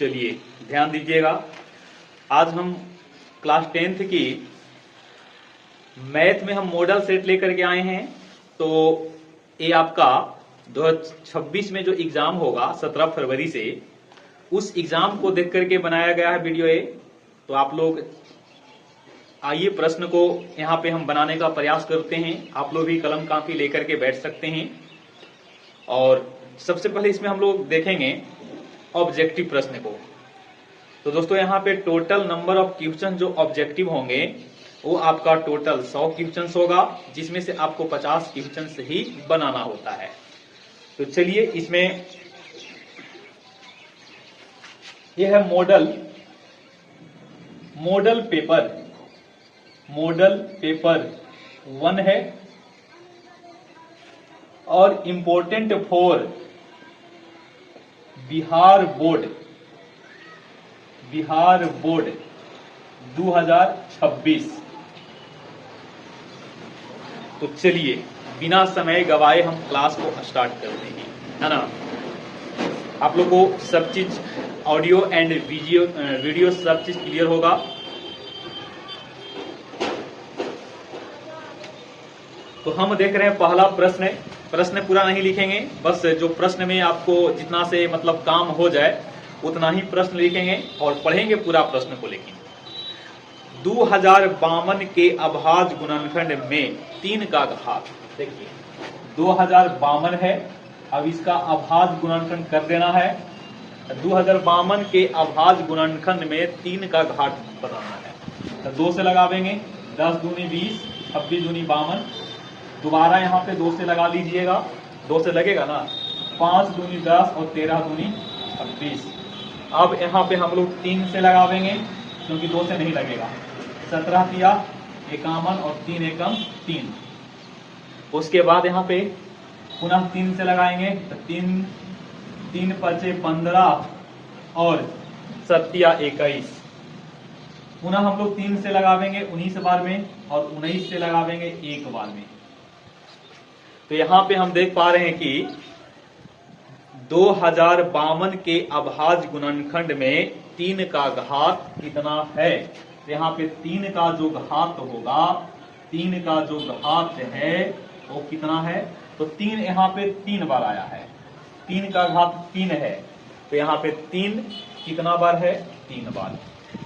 चलिए ध्यान दीजिएगा, आज हम क्लास 10th की मैथ में हम मॉडल सेट लेकर के आए हैं। तो ये आपका 2026 में जो एग्जाम होगा 17 फरवरी से, उस एग्जाम को देख करके बनाया गया है वीडियो ये। तो आप लोग आइए प्रश्न को यहाँ पे हम बनाने का प्रयास करते हैं। आप लोग भी कलम कापी लेकर के बैठ सकते हैं। और सबसे पहले इसमें हम लोग देखेंगे ऑब्जेक्टिव प्रश्न को। तो दोस्तों यहाँ पे टोटल नंबर ऑफ क्वेश्चन जो ऑब्जेक्टिव होंगे वो आपका टोटल 100 क्वेश्चन होगा, जिसमें से आपको 50 क्वेश्चन ही बनाना होता है। तो चलिए इसमें यह है मॉडल पेपर 1 है और इंपोर्टेंट फॉर बिहार बोर्ड 2026। तो चलिए बिना समय गवाए हम क्लास को स्टार्ट करते हैं, है ना। आप लोग को सब चीज ऑडियो एंड वीडियो सब चीज क्लियर होगा। तो हम देख रहे हैं पहला प्रश्न पूरा नहीं लिखेंगे, बस जो प्रश्न में आपको जितना से मतलब काम हो जाए उतना ही प्रश्न लिखेंगे और पढ़ेंगे पूरा प्रश्न को। लेकिन 2052 के अभाज्य गुणनखंड में 3 का घात, देखिए 2052 है, अब इसका अभाज्य गुणनखंड कर देना है। 2052 के अभाज्य गुणनखंड में 3 का घात बताना है। तो 2 से लगावेंगे, 10 दूनी 20, 26 दूनी 52। दोबारा यहाँ पे 2 से लगा लीजिएगा, 2 से लगेगा ना, 5 दूनी 10 और 13 दूनी 26। अब यहाँ पे हम लोग 3 से लगावेंगे क्योंकि 2 से नहीं लगेगा। 17 तिया 51 और 3 एकम 3। उसके बाद यहाँ पे पुनः 3 से लगाएंगे तो 3 पचे 15 और 7 21। पुनः हम लोग 3 से लगावेंगे 19 बार में और 19 से लगावेंगे 1 बार में। तो यहाँ पे हम देख पा रहे हैं कि 2052 के अभाज्य गुणनखंड में 3 का घात कितना है। यहाँ पे 3 का जो घात होगा, 3 का जो घात है वो कितना है। तो 3 यहाँ पे 3 बार आया है, 3 का घात 3 है। तो यहाँ पे 3 कितना बार है, 3 बार।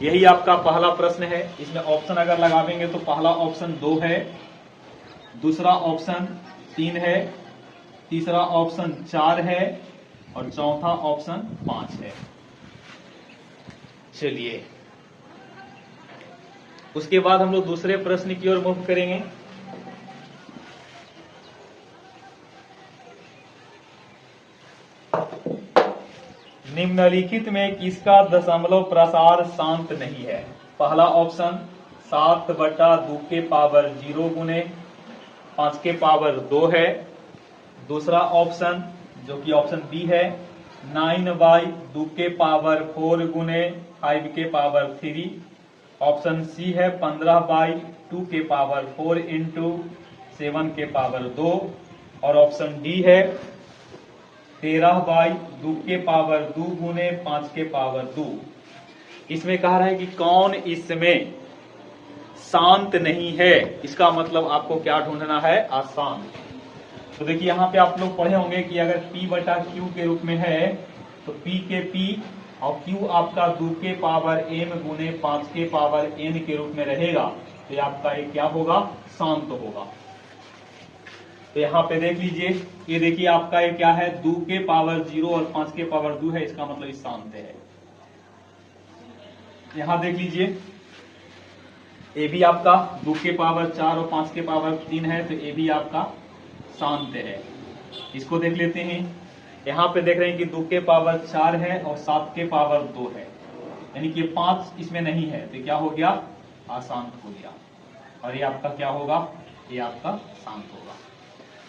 यही आपका पहला प्रश्न है। इसमें ऑप्शन अगर लगावेंगे तो पहला ऑप्शन 2 है, दूसरा ऑप्शन 3 है, तीसरा ऑप्शन 4 है और चौथा ऑप्शन 5 है। चलिए उसके बाद हम लोग दूसरे प्रश्न की ओर मूव करेंगे। निम्नलिखित में किसका दशमलव प्रसार शांत नहीं है। पहला ऑप्शन 7/2 के पावर 0 गुने 5 के पावर 2 है। दूसरा ऑप्शन जो कि ऑप्शन बी है 9/2 के पावर 4 गुने 5 के पावर 3। ऑप्शन सी है 15/2 के पावर 4 इंटू 7 के पावर 2। और ऑप्शन डी है 13/2 के पावर 2 गुने 5 के पावर 2। इसमें कह रहा है कि कौन इसमें शांत नहीं है। इसका मतलब आपको क्या ढूंढना है, अशांत। तो देखिए यहाँ पे आप लोग पढ़े होंगे कि अगर P/Q के रूप में है तो P के P और Q आपका 2 के पावर m गुने 5 के पावर n के रूप में रहेगा। तो ये आपका ये क्या होगा, शांत होगा। तो यहाँ पे देख लीजिए, ये देखिए आपका ये क्या है, 2 के पावर 0 और 5 के पावर 2 है, इसका मतलब ये शांत है। यहाँ देख लीजिए ये भी आपका 2 के पावर 4 और 5 के पावर 3 है, तो ये भी आपका शांत है। इसको देख लेते हैं। यहाँ पे देख रहे हैं कि 2 के पावर 4 है और 7 के पावर 2 है, यानी कि 5 इसमें नहीं है, तो क्या हो गया, अशांत हो गया। और ये आपका क्या होगा, ये आपका शांत होगा।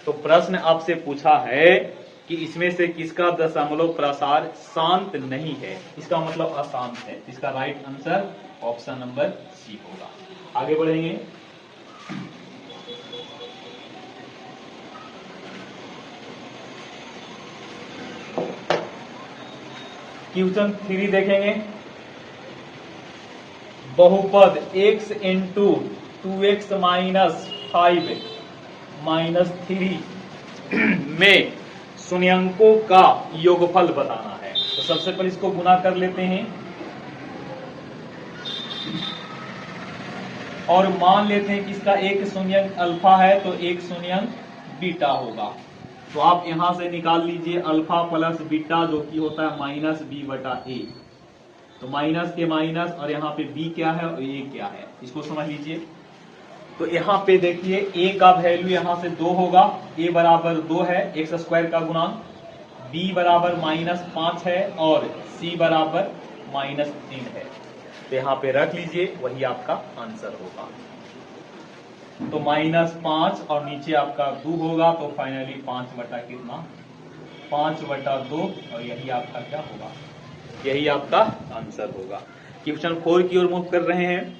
तो प्रश्न आपसे पूछा है कि इसमें से किसका दशमलव प्रसार शांत नहीं है, इसका मतलब अशांत है। इसका right answer option number C होगा। आगे बढ़ेंगे। क्वेश्चन 3 देखेंगे। बहुपद x into 2x minus 5 minus 3 में शून्यंकों का योगफल बताना है। तो सबसे पहले इसको गुना कर लेते हैं और मान लेते हैं कि इसका एक शून्यंक अल्फा है तो एक शून्यंक बीटा होगा। तो आप यहां से निकाल लीजिए अल्फा प्लस बीटा जो कि होता है माइनस बी बटा ए। तो माइनस के माइनस और यहाँ पे बी क्या है और ए क्या है इसको समझ लीजिए। तो यहाँ पे देखिए ए का वैल्यू यहाँ से 2 होगा, ए बराबर 2 है एक्स स्क्वायर का गुणांक, बी बराबर -5 है और सी बराबर -3 है। तो यहाँ पे रख लीजिए, वही आपका आंसर होगा। तो -5 और नीचे आपका 2 होगा तो फाइनली 5 बटा कितना 5 बटा 2 और यही आपका क्या होगा, यही आपका आंसर होगा। क्वेश्चन 4 की ओर मूव कर रहे हैं।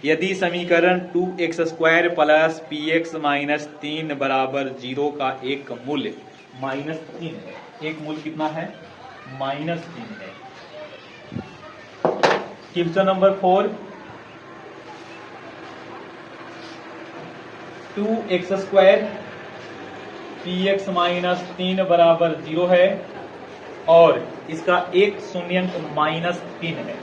यदि समीकरण 2x² प्लस px माइनस 3 बराबर 0 का एक मूल्य -3 है, एक मूल्य कितना है -3 है। Question number 4, 2x² px minus 3 बराबर 0 है और इसका एक शून्यंक -3 है।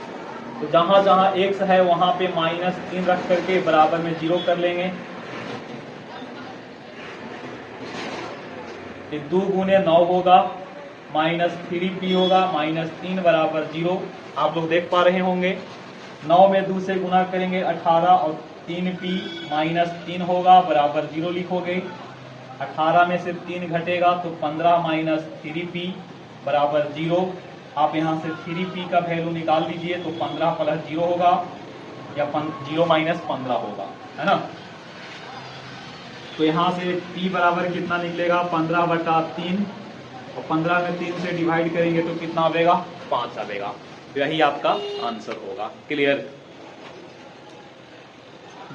तो जहां जहां x है वहां पे -3 रख करके बराबर में 0 कर लेंगे। 2 गुने 9 होगा, -3p होगा, -3 बराबर 0। आप लोग देख पा रहे होंगे 9 में 2 से गुना करेंगे 18 और 3p -3 होगा बराबर 0 लिखोगे। 18 में से 3 घटेगा तो 15 -3p बराबर 0। आप यहां से 3p का वैल्यू निकाल लीजिए तो 15 प्लस 0 होगा या 0 माइनस 15 होगा, है ना। तो यहां से p बराबर कितना निकलेगा 15 बटा 3 और 15 में 3 से डिवाइड करेंगे तो कितना आएगा 5 आएगा। तो यही आपका आंसर होगा। क्लियर,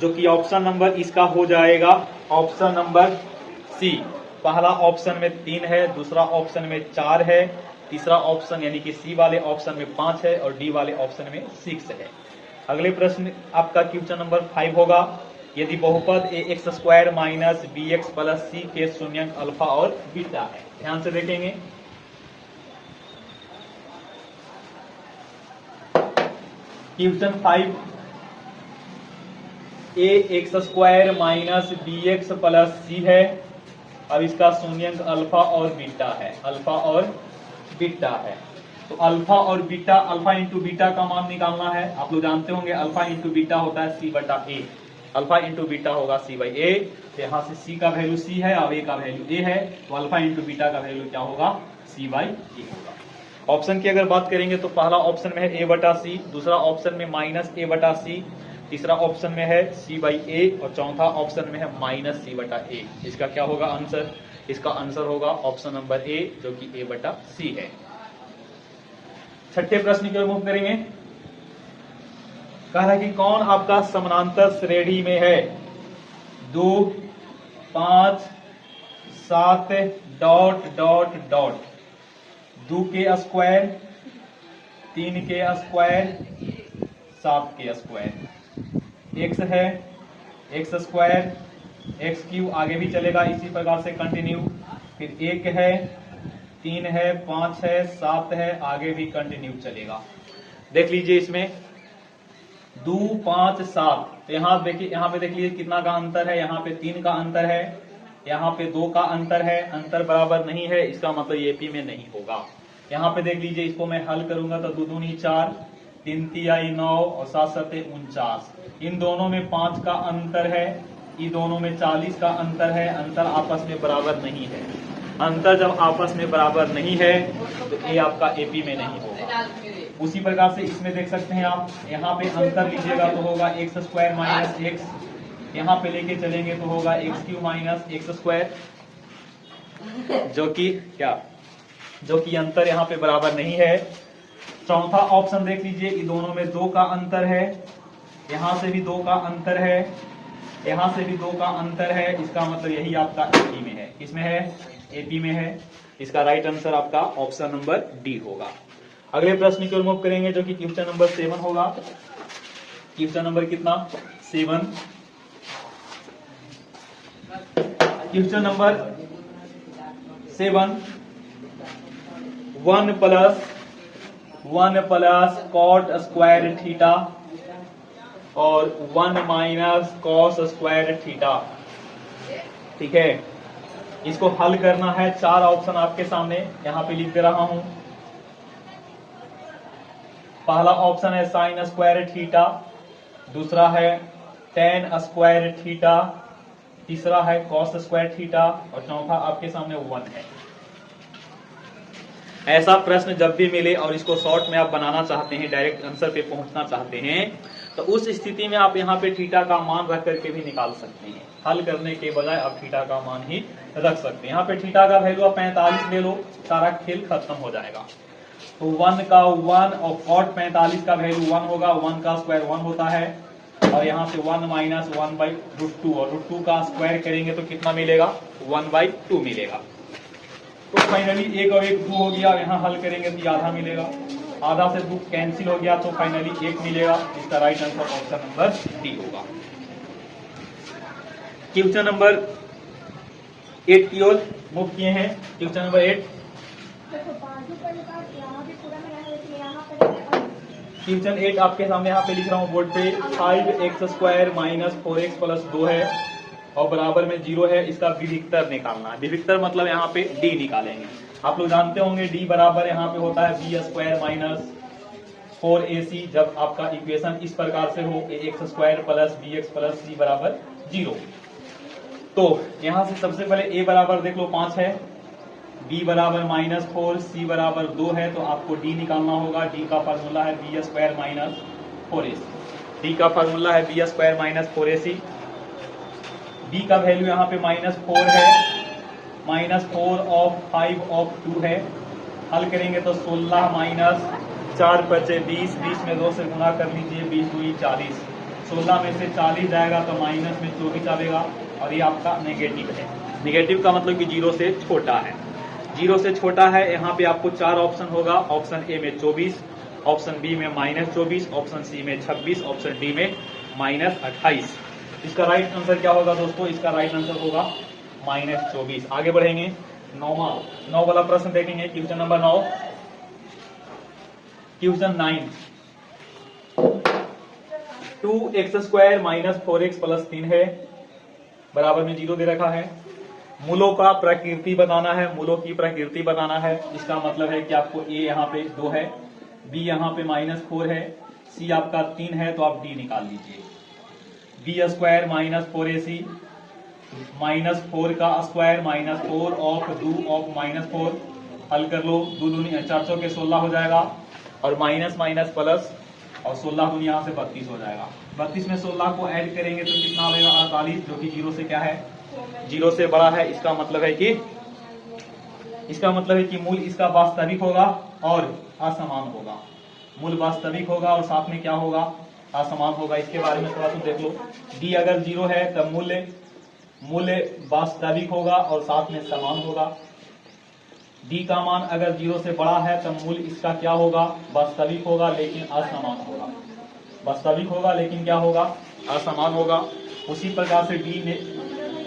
जो कि ऑप्शन नंबर इसका हो जाएगा ऑप्शन नंबर सी। पहला ऑप्शन में 3 है, दूसरा ऑप्शन में 4 है, तीसरा ऑप्शन यानी कि सी वाले ऑप्शन में 5 है और डी वाले ऑप्शन में 6 है। अगले प्रश्न आपका क्वेश्चन नंबर 5 होगा। यदि बहुपद ax² माइनस bx प्लस सी के शून्यंक अल्फा और बीटा है। ध्यान से देखेंगे, question 5, ax² minus bx plus C है। अब इसका शून्यंक अल्फा और बीटा है, अल्फा और बीटा है। तो अल्फा और बीटा, अल्फा इंटू बीटा का मान निकालना है। आप लोग जानते होंगे अल्फा इंटू बीटा होता है सी बटा ए, अल्फा इंटू बीटा होगा सी बाई ए। तो यहाँ से सी का वैल्यू सी है और ए का वैल्यू ए है, तो अल्फा इंटू बीटा का वैल्यू क्या होगा सी बाई ए होगा। ऑप्शन की अगर बात करेंगे तो पहला ऑप्शन में है ए बटा सी, दूसरा ऑप्शन में माइनस ए बटा सी, तीसरा ऑप्शन में है सी बाई ए और चौथा ऑप्शन में है माइनस सी बटा ए। इसका क्या होगा आंसर, इसका आंसर होगा ऑप्शन नंबर ए जो कि ए बटा सी है। छठे प्रश्न की ओर मूव करेंगे। कह रहा है कि कौन आपका समानांतर श्रेणी में है 2 5 7 डॉट डॉट डॉट 2 के स्क्वायर 3 के स्क्वायर 7 के स्क्वायर। एक्स है एक्स स्क्वायर एक्स क्यूब, आगे भी चलेगा इसी प्रकार से कंटिन्यू। फिर 1 है 3 है 5 है 7 है, आगे भी कंटिन्यू चलेगा। देख लीजिए इसमें 2 5 7, तो यहाँ देखिए, यहाँ पे देख लीजिए कितना का अंतर है, यहाँ पे 3 का अंतर है, यहाँ पे 2 का अंतर है, अंतर बराबर नहीं है, इसका मतलब ये पी में नहीं होगा। यहाँ पे देख लीजिए, इसको मैं हल करूंगा तो 2 दूनी 4, 3 तिहाई 9 और 7 सते 49। इन दोनों में 5 का अंतर है, इन दोनों में 40 का अंतर है, अंतर आपस में बराबर नहीं है। अंतर जब आपस में बराबर नहीं है तो ये आपका एपी में नहीं होगा। उसी प्रकार से इसमें देख सकते हैं आप, यहाँ पे अंतर लीजिएगा तो होगा एक्स स्क्वायर माइनस एक्स, यहाँ पे लेके चलेंगे तो होगा x Q minus x square, जो कि क्या, जो कि अंतर यहाँ पे बराबर नहीं है। चौथा ऑप्शन देख लीजिए, इन दोनों में 2 का अंतर है, यहाँ से भी 2 का अंतर है, यहाँ से भी 2 का अंतर है, इसका मतलब यही आपका एपी में है। किसमें है, एपी में है। इसका राइट आंसर आपका ऑप्शन नंबर डी होगा। अगले प्रश्न की ओर मूव करेंगे जो कि क्वेश्चन नंबर 7 होगा। क्वेश्चन नंबर कितना 7। Question number 7 1 plus cot square theta और 1 माइनस कॉस स्क्वायर थीटा। ठीक है, इसको हल करना है। 4 ऑप्शन आपके सामने यहां पे लिख दे रहा हूं। पहला ऑप्शन है साइन स्क्वायर थीटा, दूसरा है टेन स्क्वायर थीटा, तीसरा है कॉस स्क्वायर थीटा और चौथा आपके सामने 1 है। ऐसा प्रश्न जब भी मिले और इसको शॉर्ट में आप बनाना चाहते हैं, डायरेक्ट आंसर पे पहुंचना चाहते हैं, तो उस स्थिति में आप यहाँ पे थीटा का मान रख करके भी निकाल सकते हैं। हल करने के बजाय आप थीटा का मान ही रख सकते हैं। यहाँ पे थीटा का वैल्यू आप 45 ले लो, सारा खेल खत्म हो जाएगा। तो 1 का 1 और कॉट 45 का वैल्यू 1 होगा, 1 का स्क्वायर 1 होता है और यहाँ से 1 माइनस 1/√2 और √2 का स्क्वायर करेंगे तो कितना मिलेगा 1/2 मिलेगा। तो फाइनली 1 और 1 2 हो गया, यहाँ हल करेंगे तो आधा मिलेगा, आधा से 2 कैंसिल हो गया तो फाइनली 1 मिलेगा। इसका right answer option number D होगा। क्वेश्चन नंबर 8 की ओर मूव किए हैं। क्वेश्चन नंबर 8 क्वेश्चन 8 आपके सामने यहाँ पे लिख रहा हूँ बोर्ड पे। 5x² माइनस 4x प्लस 2 है और बराबर में 0 है। इसका विविक्तर निकालना है। विविक्तर मतलब यहाँ पे d निकालेंगे। आप लोग जानते होंगे d बराबर यहाँ पे होता है b² माइनस 4ac। जब आपका इक्वेशन इस प्रकार से हो ax² plus bx plus c बराबर 0, तो यहाँ से सबसे पहले a बराबर देख लो 5 है, b बराबर -4, c बराबर 2 है, तो आपको d निकालना होगा। d का फार्मूला है b² माइनस 4ac। d का फार्मूला है b² माइनस 4ac। b का वैल्यू यहाँ पे -4 है, -4 ऑफ 5 ऑफ 2 है। हल करेंगे तो 16 माइनस 4 बचे 20, 20 में 2 से गुणा कर लीजिए, 20 दूनी 40, 16 में से 40 जाएगा तो माइनस में 24 आएगा और ये आपका नेगेटिव है। नेगेटिव का मतलब कि 0 से छोटा है। 0 से छोटा है। यहाँ पे आपको 4 ऑप्शन होगा। ऑप्शन ए में 24, ऑप्शन बी में -24, ऑप्शन सी में 26, ऑप्शन डी में -28। इसका राइट आंसर क्या होगा दोस्तों? इसका राइट आंसर होगा -24। आगे बढ़ेंगे, 9 वाला प्रश्न देखेंगे। Question number 9। Question 9 2x² minus 4x plus 3 है, बराबर में 0 दे रखा है। मूलों का प्रकृति बताना है, मूलों की प्रकृति बताना है। इसका मतलब है कि आपको a यहाँ पे 2 है, b यहाँ पे -4 है, c आपका 3 है, तो आप d निकाल लीजिए। b² माइनस 4ac, -4 का स्क्वायर -4 ऑफ 2 ऑफ -4, हल कर लो। 2 दूनी 400 के 16 हो जाएगा और माइनस माइनस प्लस और 16 दूनी यहाँ से 32 हो जाएगा। 32 में 16 को ऐड करेंगे तो कितना आएगा 48, जो कि 0 से क्या है 0 से बड़ा है। इसका मतलब है कि मूल इसका वास्तविक होगा और असमान होगा। मूल वास्तविक होगा और साथ में क्या होगा असमान होगा। इसके बारे में थोड़ा सा देख लो। d अगर 0 है तब मूल्य वास्तविक होगा और साथ में समान होगा। d का मान अगर 0 से बड़ा है तब मूल्य इसका क्या होगा वास्तविक होगा लेकिन असमान होगा। वास्तविक होगा लेकिन क्या होगा असमान होगा। उसी प्रकार से d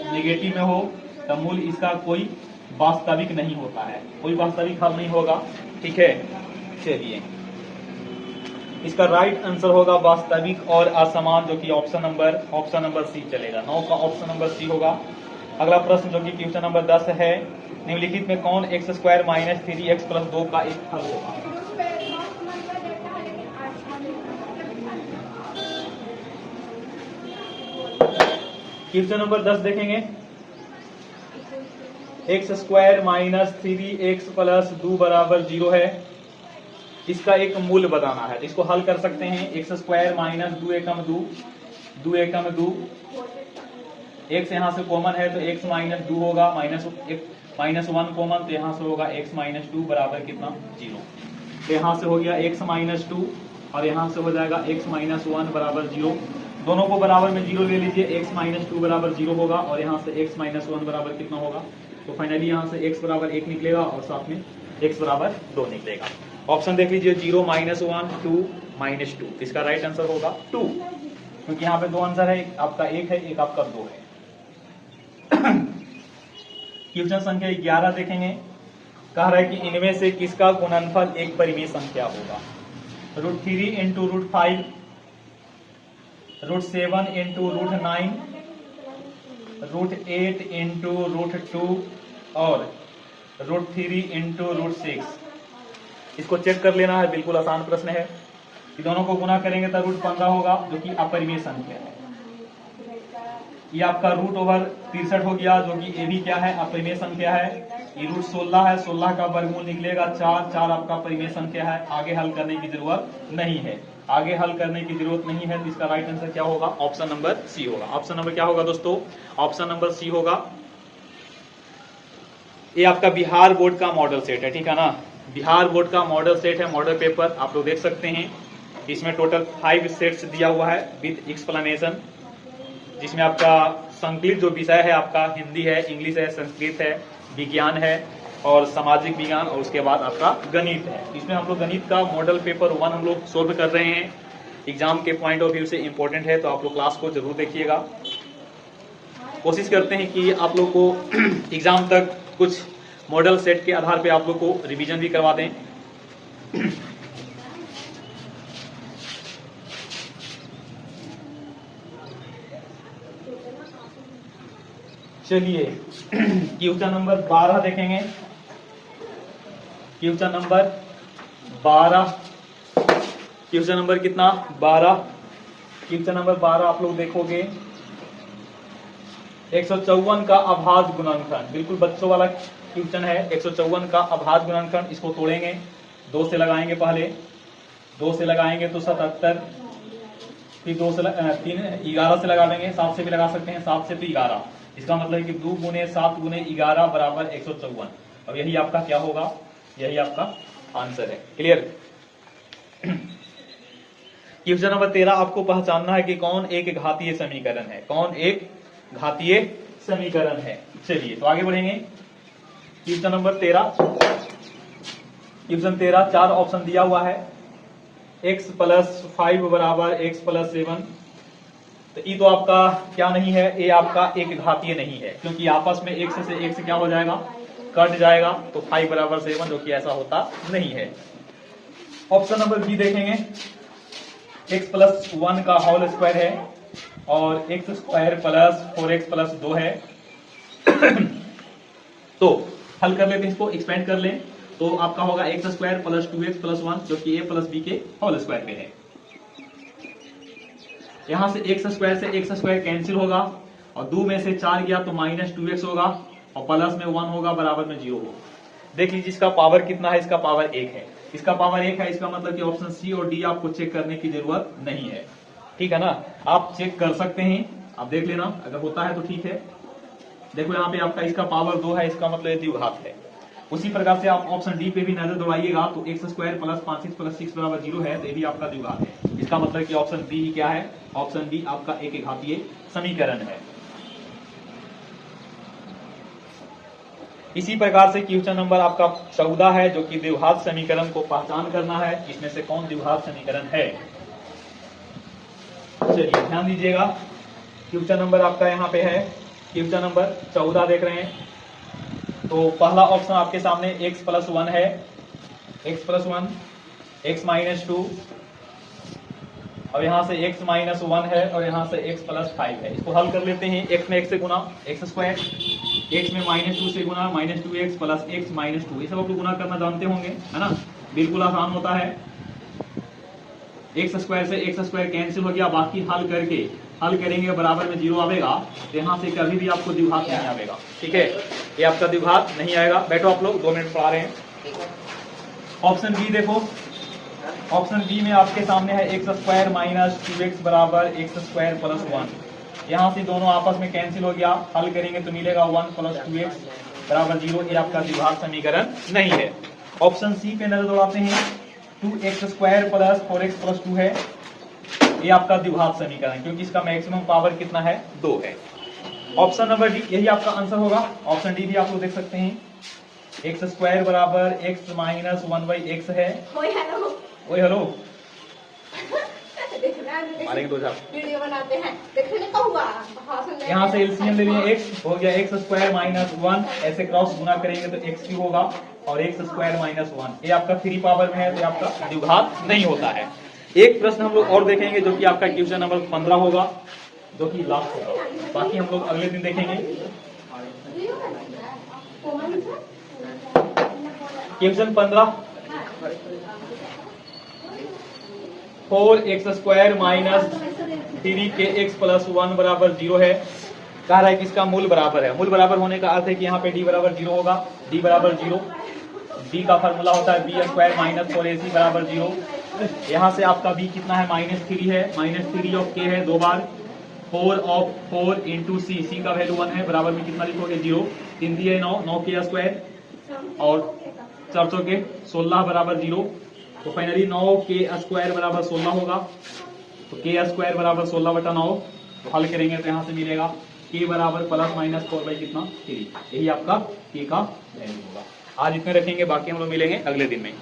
नेगेटिव में हो तब मूल्य इसका कोई वास्तविक नहीं होता है, कोई वास्तविक हल नहीं होगा। ठीक है, चलिए इसका राइट आंसर होगा वास्तविक और असमान, जो कि ऑप्शन नंबर सी चलेगा। 9 का ऑप्शन नंबर सी होगा। अगला प्रश्न जो कि क्वेश्चन नंबर 10 है। निम्नलिखित में कौन x² माइनस 3x प्लस 2 का एक हल होगा? क्वेश्चन नंबर 10 देखेंगे। x² माइनस 3x प्लस 2 बराबर 0 है। इसका एक मूल्य बताना है। इसको हल कर सकते हैं। x² माइनस 2 एकम 2, 2 एकम 2, x यहाँ से कॉमन है तो x माइनस 2 होगा, -1 कॉमन तो यहाँ से होगा x माइनस 2 बराबर कितना 0। तो यहाँ से हो गया x माइनस 2 और यहाँ से हो जाएगा x माइनस 1 बराबर 0। दोनों को बराबर में 0 ले लीजिए। x माइनस 2 बराबर 0 होगा और यहाँ से x माइनस 1 बराबर कितना होगा। तो फाइनली यहाँ से x बराबर 1 निकलेगा और साथ में x बराबर 2 निकलेगा। ऑप्शन देख लीजिए 0 -1 2 -2, इसका राइट आंसर होगा 2, क्योंकि यहाँ पे दो आंसर है, आपका एक है, एक आपका 2 है। क्वेश्चन संख्या 11 देखेंगे। कह रहा है कि इनमें से किसका गुणनफल एक परिमेय संख्या होगा। √3 × √5, √7 × √9, √8 × √2 और √3 × √6। इसको चेक कर लेना है, बिल्कुल आसान प्रश्न है। ये दोनों को गुना करेंगे तो √15 होगा, जो कि अपरिमेय संख्या है। ये आपका √63 हो गया, जो कि ये भी क्या है, अपरिमेय संख्या है। ये √16 है, 16 का वर्गमूल निकलेगा 4, 4 आपका परिमेय संख्या है। आगे हल करने की जरूरत नहीं है, आगे हल करने की जरूरत नहीं है। तो इसका राइट आंसर क्या होगा, ऑप्शन नंबर सी होगा। ऑप्शन नंबर क्या होगा दोस्तों, ऑप्शन नंबर सी होगा। ये आपका बिहार बोर्ड का मॉडल सेट है, ठीक है ना। बिहार बोर्ड का मॉडल सेट है, मॉडल पेपर आप लोग देख सकते हैं। इसमें टोटल 5 सेट्स दिया हुआ है विद एक्सप्लेनेशन, जिसमें आपका संकलित जो विषय है आपका हिंदी है, इंग्लिश है, संस्कृत है, विज्ञान है और सामाजिक विज्ञान, और उसके बाद आपका गणित है। इसमें हम लोग गणित का मॉडल पेपर 1 हम लोग सोल्व कर रहे हैं। एग्जाम के पॉइंट ऑफ व्यू से इंपॉर्टेंट है, तो आप लोग क्लास को जरूर देखिएगा। कोशिश करते हैं कि आप लोग को एग्जाम तक कुछ मॉडल सेट के आधार पे आप लोग को रिवीजन भी करवा दें। चलिए क्वेश्चन नंबर 12 देखेंगे। क्वेश्चन नंबर 12, क्वेश्चन नंबर कितना, 12। क्वेश्चन नंबर 12 आप लोग देखोगे 154 का अभाज्य गुणनखंड, बिल्कुल बच्चों वाला क्वेश्चन है। 154 का अभाज्य गुणनखंड, इसको तोड़ेंगे, 2 से लगाएंगे, पहले 2 से लगाएंगे तो 77, फिर 2 से 11 से लगा देंगे, 7 से भी लगा सकते हैं, 7 से तो 11। इसका मतलब है कि 2 × 7 × 11 बराबर 154, और यही आपका क्या होगा, यही आपका आंसर है। क्लियर। क्वेश्चन नंबर 13 आपको पहचानना है कि कौन एक घातीय समीकरण है, कौन एक घातीय समीकरण है। चलिए तो आगे बढ़ेंगे। क्वेश्चन नंबर 13, क्वेश्चन 13 4 ऑप्शन दिया हुआ है। x + 5 बराबर x + 7, तो ये तो आपका क्या नहीं है, ये आपका एक घातीय नहीं है, क्योंकि आपस में x से x क्या हो जाएगा, कट जाएगा। तो 5 बराबर 7, जो कि ऐसा होता नहीं है। ऑप्शन नंबर बी देखेंगे, x + 1 का होल स्क्वायर है और x² + 4x + 2 है। तो हल कर लेते हैं, इसको एक्सपेंड कर लें, तो आपका होगा x² + 2x + 1, जो कि a + b के होल स्क्वायर पे है। यहां से x² से x² कैंसिल होगा, और 2 में से 4 गया तो -2x होगा, और प्लस में 1 होगा, बराबर में 0 होगा। देख लीजिए इसका पावर कितना है, इसका पावर 1 है, इसका पावर 1 है। इसका मतलब कि ऑप्शन सी और डी आपको चेक करने की जरूरत नहीं है, ठीक है ना। आप चेक कर सकते हैं, आप देख लेना, अगर होता है तो ठीक है। देखो यहाँ पे आपका इसका पावर 2 है, इसका मतलब द्विघात है। उसी प्रकार से आप ऑप्शन डी पे भी नजर दौड़ाइएगा, तो x² + 5x + 6 बराबर 0 है, तो ये भी आपका द्विघात है। इसका मतलब कि ऑप्शन बी ही क्या है, ऑप्शन बी आपका एक घातीय समीकरण है। इसी प्रकार से क्वेश्चन नंबर आपका 14 है, जो कि द्विघात समीकरण को पहचान करना है, इसमें से कौन द्विघात समीकरण है। चलिए ध्यान दीजिएगा, क्वेश्चन नंबर आपका यहाँ पे है, क्वेश्चन नंबर 14 देख रहे हैं। तो पहला ऑप्शन आपके सामने x + 1 है, x + 1, x - 2, और यहां से x - 1 है, और यहां से x + 5 है। इसको हल कर लेते हैं। x में x से गुना x², x में -2 से गुना -2x + x - 2, ये सब आप लोग गुना करना जानते होंगे, है ना, बिल्कुल आसान होता है। x² से x² कैंसिल हो गया, बाकी हल करेंगे बराबर में 0 आएगा, तो यहाँ से कभी भी आपको द्विघात नहीं आएगा, ठीक है, ये आपका द्विघात नहीं आएगा। बैठो आप लोग, 2 मिनट पढ़ा रहे हैं। ऑप्शन बी देखो, ऑप्शन बी में आपके सामने है x² - 2x बराबर x² + 1। यहाँ से दोनों आपस में कैंसिल हो गया, हल करेंगे तो मिलेगा 1 + 2x बराबर 0, ये आपका द्विघात समीकरण नहीं है। ऑप्शन सी पे नजर दौड़ाते हैं, 2x² + 4x + 2 है, ये आपका द्विघात समीकरण, क्योंकि इसका मैक्सिमम पावर कितना है, 2 है। ऑप्शन नंबर डी यही आपका आंसर होगा। ऑप्शन डी भी आप लोग देख सकते हैं, एक्स स्क्वायर बराबर एक्स माइनस 1/x है। ओए हेलो, ओए हेलो, देखना मारेंगे 2000। वीडियो बनाते हैं, देखने का हुआ यहाँ से एलसीएम ले लिए, एक्स हो गया एक्स स्क्वायर माइनस 1, ऐसे क्रॉस गुना करेंगे तो एक्स क्यूब होगा और एक्स स्क्वायर माइनस 1। ये आपका 3 पावर में है तो आपका द्विघात नहीं होता है। एक प्रश्न हम लोग और देखेंगे जो कि आपका क्वेश्चन नंबर 15 होगा, जो कि लास्ट होगा। बाकी हम लोग अगले दिन देखेंगे। Question 15, 4x square minus 3kx plus 1 बराबर 0 है। कह रहा है कि इसका मूल बराबर है। मूल बराबर होने का अर्थ है कि यहाँ पे d बराबर 0 होगा। d बराबर 0, d का फॉर्मूला होता है b स्क्वायर माइनस 4ac बराबर 0। यहाँ से आपका b कितना है, -3 है, -3 ऑफ k है 2 बार, 4 ऑफ 4 इंटू c, c का वैल्यू 1 है, बराबर में कितना लिखोगे 0, 3 दिए 9, 9k स्क्वायर और 400 के 16 बराबर 0। तो फाइनली 9k स्क्वायर बराबर 16 होगा। तो k स्क्वायर बराबर 16/9, तो हल करेंगे तो यहाँ से मिलेगा k बराबर प्लस माइनस 4 बाई कितना 3। यही आपका k का वैल्यू होगा। आज इतने रखेंगे, बाकी हम लोग मिलेंगे अगले दिन में।